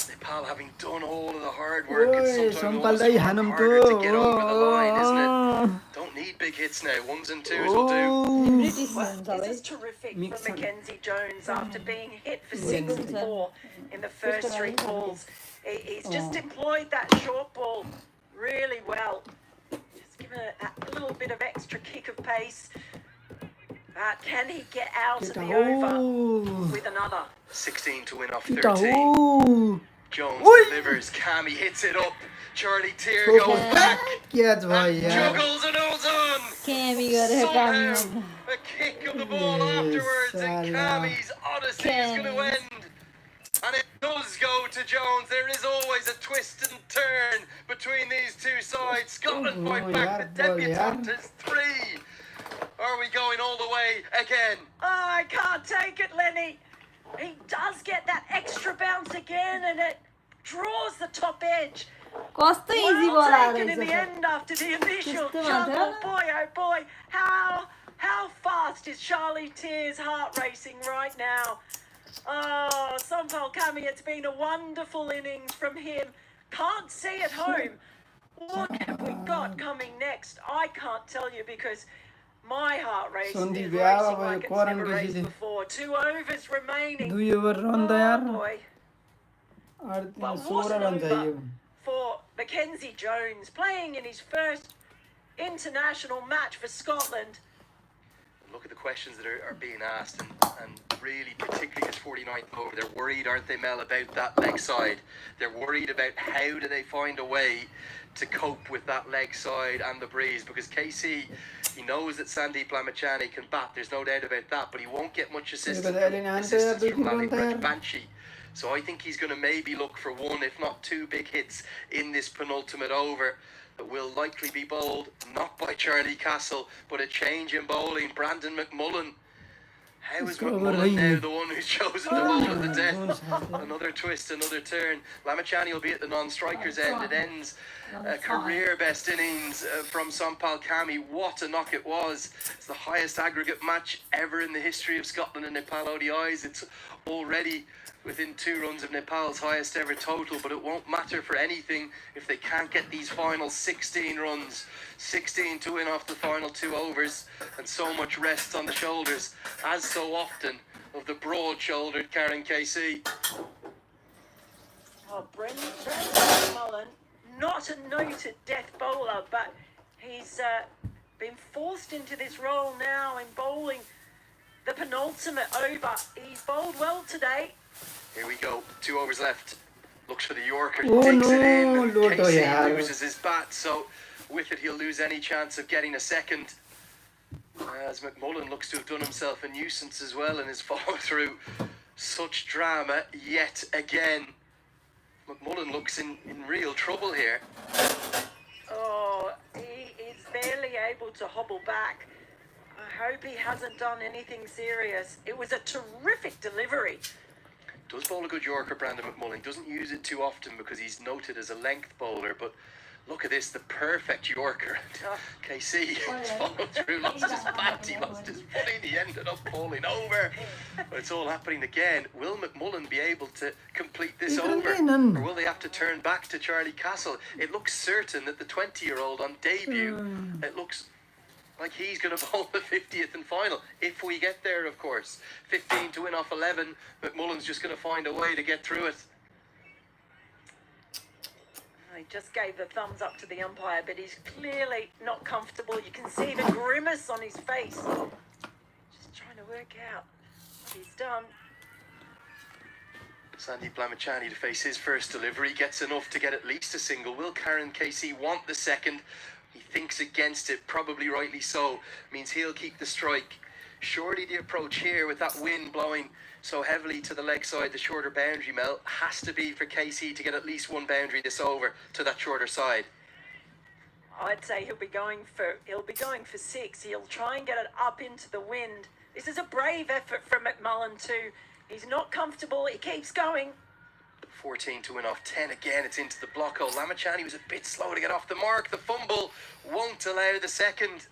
Nepal having done all of the hard work, it's sometimes also harder to get over the line, isn't it? Don't need big hits now, ones and twos will do. Well, this is terrific for Mackenzie Jones after being hit for 6 and 4 in the first 3 balls. He's just deployed that short ball really well. Just given it that little bit of extra kick of pace. Can he get out of the over with another? 16 to win off 13. Jones delivers. Cammy hits it up. Charlie Tier goes back. And juggles and holds on. Somehow, a kick of the ball afterwards, and Cammy's odyssey is going to end. And it does go to Jones. There is always a twist and turn between these two sides. Scotland fight back. The debutante is 3. Are we going all the way again? Oh, I can't take it, Lenny. He does get that extra bounce again, and it draws the top edge. Well taken in the end after the initial juggle. Boy, oh boy, how fast is Charlie Tier's heart racing right now? Oh, Sompal Kami, it's been a wonderful innings from him. Can't see at home. What have we got coming next? I can't tell you because my heart rate is racing like it's never raced before. 2 overs remaining. Oh boy. Well, what an over for Mackenzie Jones playing in his first international match for Scotland. Look at the questions that are being asked, and really, particularly his 49th over, they're worried, aren't they, Mel, about that leg side. They're worried about how do they find a way to cope with that leg side and the breeze, because KC, he knows that Sandeep Lamachani can bat, there's no doubt about that, but he won't get much assistance from Malik Banshi. So I think he's going to maybe look for 1, if not 2 big hits in this penultimate over that will likely be bowled not by Charlie Castle, but a change in bowling. Brandon McMullen How is Let's go over McMullen here. now the one who's chosen the bowl of the death? Another twist, another turn. Lamachani will be at the non-striker's end. It ends a career best innings from Sampal Kami. What a knock it was. It's the highest aggregate match ever in the history of Scotland and Nepal ODIs. It's already within 2 runs of Nepal's highest ever total, but it won't matter for anything if they can't get these final 16 runs. 16 to win off the final 2 overs, and so much rests on the shoulders, as so often, of the broad-shouldered Karen Casey. Oh, Brendan McMullen, not a noted death bowler, but he's been forced into this role now in bowling the penultimate over. He's bowled well today. Here we go, 2 overs left. Looks for the Yorker, Oh takes it in, no, and Lotto Casey yaar. loses his bat, so with it he'll lose any chance of getting a second. As McMullen looks to have done himself a nuisance as well in his follow through. Such drama yet again. McMullen looks in real trouble here. Oh, he is barely able to hobble back. I hope he hasn't done anything serious. It was a terrific delivery. Does bowl a good Yorker, Brandon McMullen. Doesn't use it too often because he's noted as a length bowler, but look at this, the perfect Yorker. KC has followed through, lost his bat, he lost his footing, he ended up falling over. But it's all happening again. Will McMullen be able to complete this over? Or will they have to turn back to Charlie Castle? It looks certain that the 20-year-old on debut, it looks like he's going to bowl the 50th and final, if we get there, of course. 15 to win off 11, McMullen's just going to find a way to get through it. He just gave the thumbs up to the umpire, but he's clearly not comfortable. You can see the grimace on his face. Just trying to work out what he's done. Sandeep Lamachani to face his first delivery, gets enough to get at least a single. Will Karen Casey want the second? He thinks against it, probably rightly so. Means he'll keep the strike. Surely the approach here with that wind blowing so heavily to the leg side, the shorter boundary, Mel, has to be for Casey to get at least 1 boundary this over to that shorter side. I'd say he'll be going for 6. He'll try and get it up into the wind. This is a brave effort from McMullen too. He's not comfortable. He keeps going. 14 to win off 10 again. It's into the block hole. Lamachani was a bit slow to get off the mark. The fumble won't allow the second.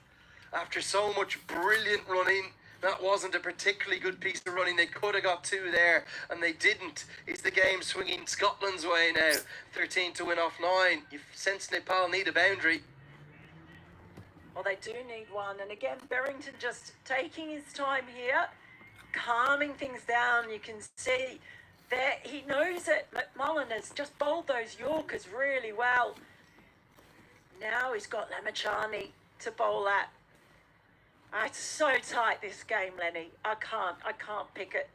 After so much brilliant running, that wasn't a particularly good piece of running. They could have got 2 there, and they didn't. Is the game swinging Scotland's way now? 13 to win off 9. You sense Nepal need a boundary. Well, they do need one. And again, Berrington just taking his time here, calming things down. You can see that he knows that McMullen has just bowled those Yorkers really well. Now he's got Lamachani to bowl at. It's so tight, this game, Lenny. I can't pick it.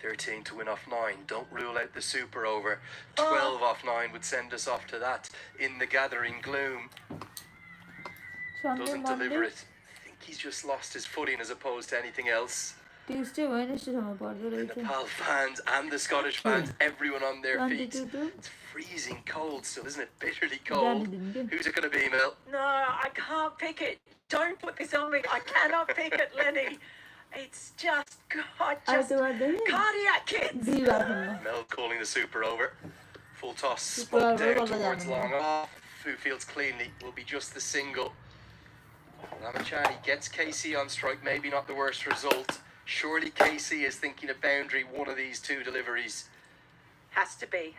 13 to win off 9. Don't rule out the super over. 12 off 9 would send us off to that in the gathering gloom. Doesn't deliver it. I think he's just lost his footing as opposed to anything else. Tuesday, Wednesday, The Nepal fans and the Scottish fans, everyone on their feet. It's freezing cold still, isn't it? Bitterly cold. Who's it going to be, Mel? No, I can't pick it. Don't put this on me. I cannot pick it, Lenny. It's just, God, just cardiac kids. Mel calling the super over. Full toss, spun down towards long off. Who fields cleanly will be just the single. Lamachani gets Casey on strike, maybe not the worst result. Surely Casey is thinking a boundary, one of these 2 deliveries. Has to be.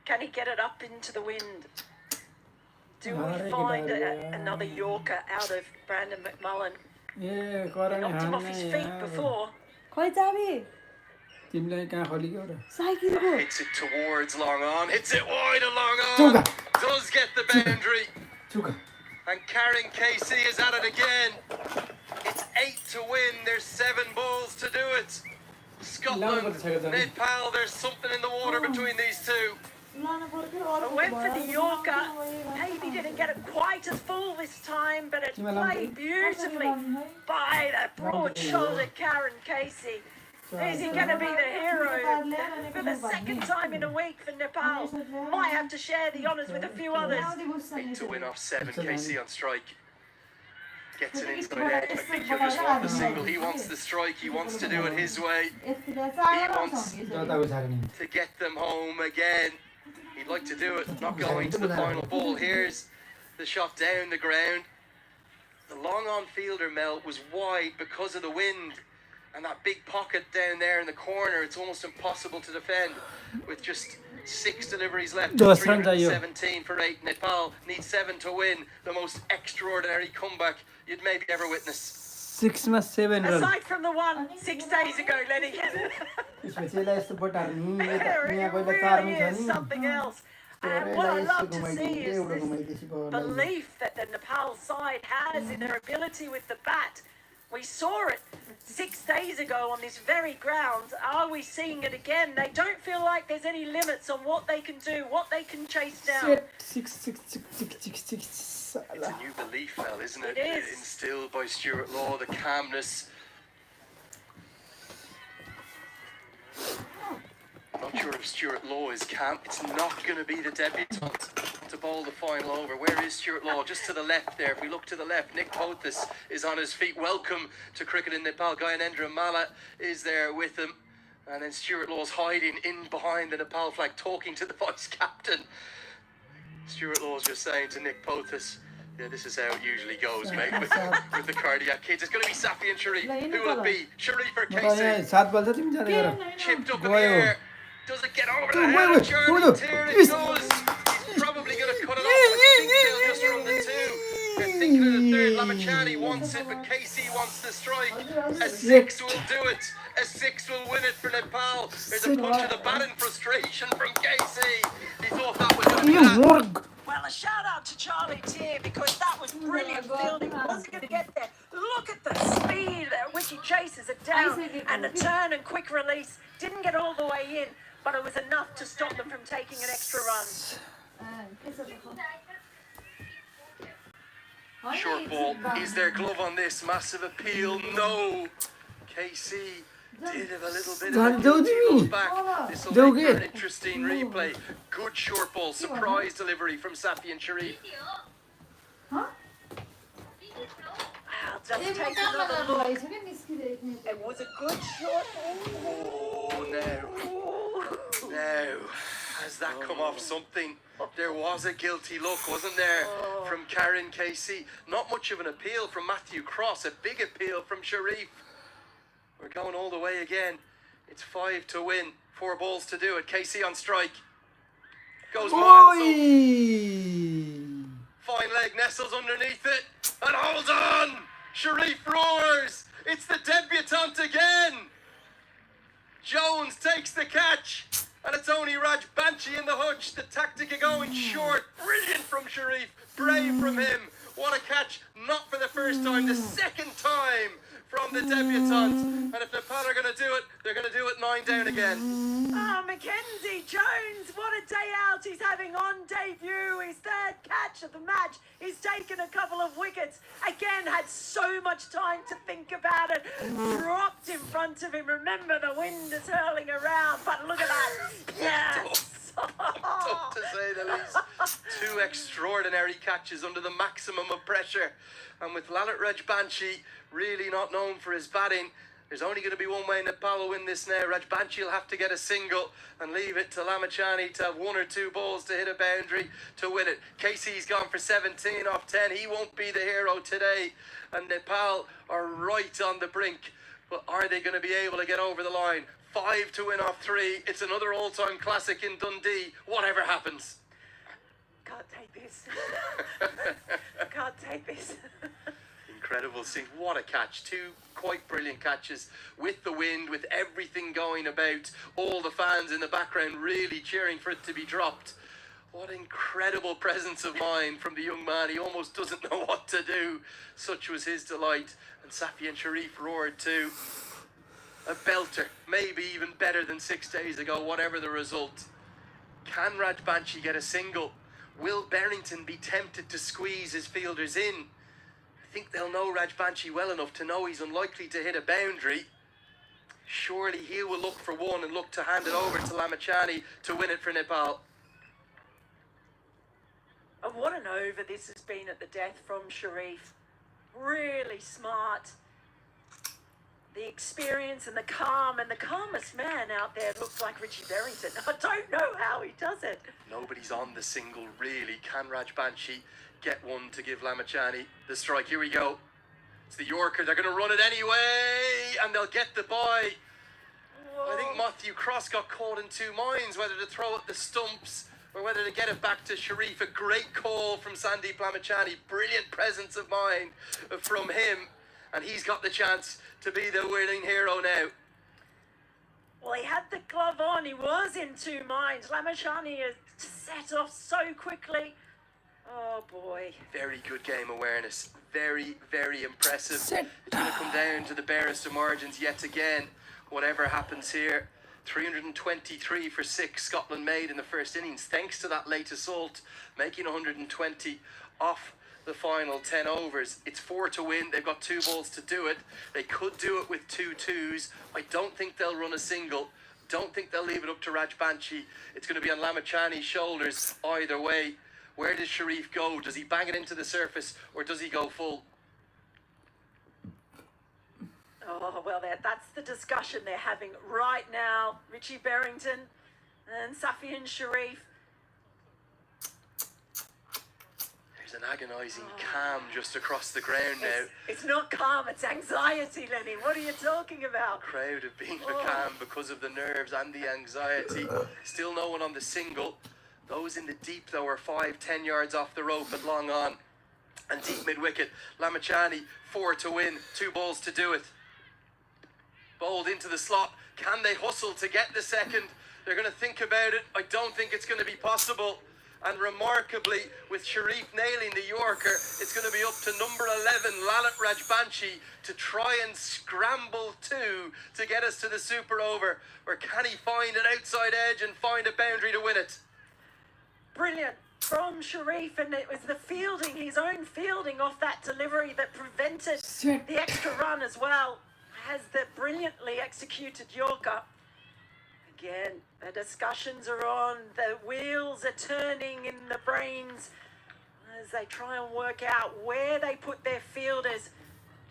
Can he get it up into the wind? Do we find another Yorker out of Brandon McMullen? Knocked him off his feet before. Hits it towards long on, hits it wide and long on. Does get the boundary. And Karen Casey is at it again. It's 8 to win. There's 7 balls to do it. Scotland, Nepal, there's something in the water between these 2. I went for the Yorker. Maybe didn't get it quite as full this time, but it played beautifully by the broad-shouldered Karen Casey. Is he going to be the hero for the second time in a week for Nepal? Might have to share the honours with a few others. 8 to win off 7, Casey on strike. Gets it inside out. I think he'll just want the single. He wants the strike. He wants to do it his way. He wants to get them home again. He'd like to do it, not going to the final ball. Here's the shot down the ground. The long on fielder, Mel, was wide because of the wind. And that big pocket down there in the corner, it's almost impossible to defend with just 6 deliveries left. 317 for 8. Nepal needs 7 to win. The most extraordinary comeback you'd maybe ever witness. 6 मा 7 run Aside from the one 6 days ago, Lenny. त्यसपछि यसलाई यस्तो पटाएर It really is something else. And what I love to see is this belief that the Nepal side has in their ability with the bat. We saw it 6 days ago on this very ground. Are we seeing it again? They don't feel like there's any limits on what they can do, what they can chase down. 6 It's a new belief, Mel, isn't it? It is. Instilled by Stuart Law, the calmness. I'm not sure if Stuart Law is calm. It's not going to be the debutant to bowl the final over. Where is Stuart Law? Just to the left there. If we look to the left, Nick Pothis is on his feet. Welcome to cricket in Nepal. Gyanendra Malla is there with him. And then Stuart Law's hiding in behind the Nepal flag, talking to the vice captain. Stuart Law's just saying to Nick Pothis, yeah, this is how it usually goes, mate, with the cardiac kids. It's going to be Safi and Sharif. Who will it be? Sharif or Casey? 7 बल्छ तिमी जाने गर Chipped up in the air. Does it get over the head of Charlie? Here it goes. He's probably going to cut it off. I think they'll just run the 2. They're thinking of the third. Lamachani wants it, but Casey wants the strike. A 6 will do it. A 6 will win it for Nepal. There's a punch of the bat in frustration from Casey. He thought that was going to be that. Well, a shout out to Charlie Tier because that was brilliant fielding. Wasn't going to get there. Look at the speed at which he chases it down, and the turn and quick release didn't get all the way in, but it was enough to stop them from taking an extra run. Short ball. Is there glove on this? Massive appeal. No. Casey did have a little bit of a goes back. This will make for an interesting replay. Good short ball. Surprise delivery from Safi and Sharif. I'll just take another look. It was a good shot. Oh, no. No. Has that come off something? There was a guilty look, wasn't there, from Karen Casey? Not much of an appeal from Matthew Cross. A big appeal from Sharif. We're going all the way again. It's 5 to win. 4 balls to do it. Casey on strike. Goes miles up. Fine leg nestles underneath it. And holds on. Sharif roars. It's the debutant again. Jones takes the catch. And it's only Raj Banchi in the hutch. The tactic of going short. Brilliant from Sharif. Brave from him. What a catch. Not for the first time. The second time from the debutant. And if Nepal are going to do it, they're going to do it 9 down again. Oh, Mackenzie Jones, what a day out he's having on debut. His 3rd catch of the match. He's taken a couple of wickets. Again, had so much time to think about it. Dropped in front of him. Remember, the wind is hurling around. But look at that. Yes. Tough to say the least. 2 extraordinary catches under the maximum of pressure. And with Lalit Rajbanshi really not known for his batting, there's only going to be one way Nepal will win this now. Rajbanshi will have to get a single and leave it to Lamachani to have 1 or 2 balls to hit a boundary to win it. Casey's gone for 17 off 10. He won't be the hero today. And Nepal are right on the brink. But are they going to be able to get over the line? 5 to win off 3. It's another all-time classic in Dundee. Whatever happens. Can't take this. Can't take this. Incredible scene. What a catch. 2 quite brilliant catches with the wind, with everything going about. All the fans in the background really cheering for it to be dropped. What incredible presence of mind from the young man. He almost doesn't know what to do. Such was his delight. And Safi and Sharif roared too. A belter. Maybe even better than 6 days ago, whatever the result. Can Rajbanshi get a single? Will Berrington be tempted to squeeze his fielders in? I think they'll know Rajbanshi well enough to know he's unlikely to hit a boundary. Surely he will look for one and look to hand it over to Lamachani to win it for Nepal. And what an over this has been at the death from Sharif. really smart. The experience and the calm, and the calmest man out there looks like Richie Berrington. I don't know how he does it. Nobody's on the single, really. Can Rajbanshi get one to give Lamachani the strike? Here we go. It's the Yorker. They're going to run it anyway, and they'll get the bye. I think Matthew Cross got caught in two minds, whether to throw at the stumps or whether to get it back to Sharif. A great call from Sandeep Lamachani. Brilliant presence of mind from him. And he's got the chance to be the winning hero now. Well, he had the glove on. He was in two minds. Lamachani has set off so quickly. Oh, boy. Very good game awareness. Very, very impressive. It's going to come down to the barest of margins yet again. Whatever happens here. 323 for 6 Scotland made in the first innings, thanks to that late assault, making 120 off the final 10 overs. It's 4 to win. They've got 2 balls to do it. They could do it with 2 twos. I don't think they'll run a single. Don't think they'll leave it up to Rajbanshi. It's going to be on Lamachani's shoulders either way. Where does Sharif go? Does he bang it into the surface or does he go full? Oh, well, that's the discussion they're having right now. Richie Berrington and Safian Sharif. There's an agonising calm just across the ground now. It's not calm, it's anxiety, Lenny. What are you talking about? The crowd have been becalmed because of the nerves and the anxiety. Still no one on the single. Those in the deep, though, are 5-10 yards off the rope at long on. And deep mid-wicket, Lamachani, 4 to win, 2 balls to do it. Bowled into the slot. Can they hustle to get the second? They're going to think about it. I don't think it's going to be possible. And remarkably, with Sharif nailing the Yorker, it's going to be up to number 11, Lalit Rajbanshi, to try and scramble 2 to get us to the super over. Or can he find an outside edge and find a boundary to win it? Brilliant from Sharif, and it was the fielding, his own fielding off that delivery that prevented the extra run as well. Has the brilliantly executed Yorker. Again, the discussions are on, the wheels are turning in the brains as they try and work out where they put their fielders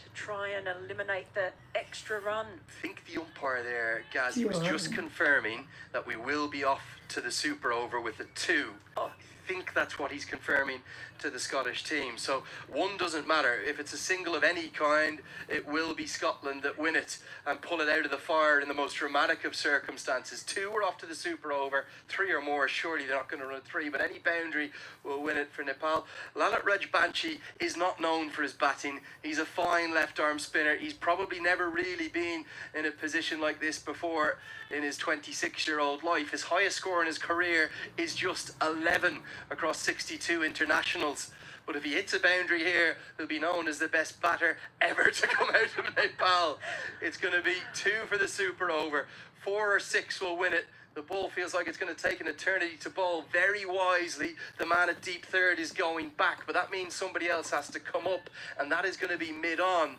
to try and eliminate the extra run. I think the umpire there, Gazzy, was just confirming that we will be off to the super over with a 2. I think that's what he's confirming to the Scottish team. So 1 doesn't matter. If it's a single of any kind, it will be Scotland that win it and pull it out of the fire in the most dramatic of circumstances. 2 are off to the super over. 3 or more, surely they're not going to run 3, but any boundary will win it for Nepal. Lalit Rajbanshi is not known for his batting. He's a fine left-arm spinner. He's probably never really been in a position like this before in his 26-year-old life. His highest score in his career is just 11 across 62 internationals. But if he hits a boundary here, he'll be known as the best batter ever to come out of Nepal. It's going to be 2 for the super over. 4 or 6 will win it. The ball feels like it's going to take an eternity to bowl. Very wisely, the man at deep third is going back, but that means somebody else has to come up, and that is going to be mid-on.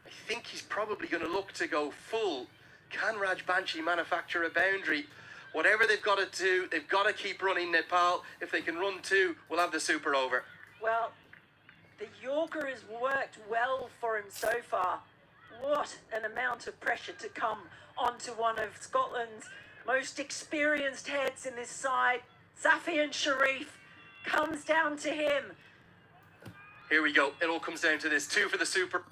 I think he's probably going to look to go full. Can Rajbanshi manufacture a boundary? Whatever they've got to do, they've got to keep running Nepal. If they can run 2, we'll have the super over. Well, the Yorker has worked well for him so far. What an amount of pressure to come onto one of Scotland's most experienced heads in this side. Safian Sharif comes down to him. Here we go. It all comes down to this. 2 for the super.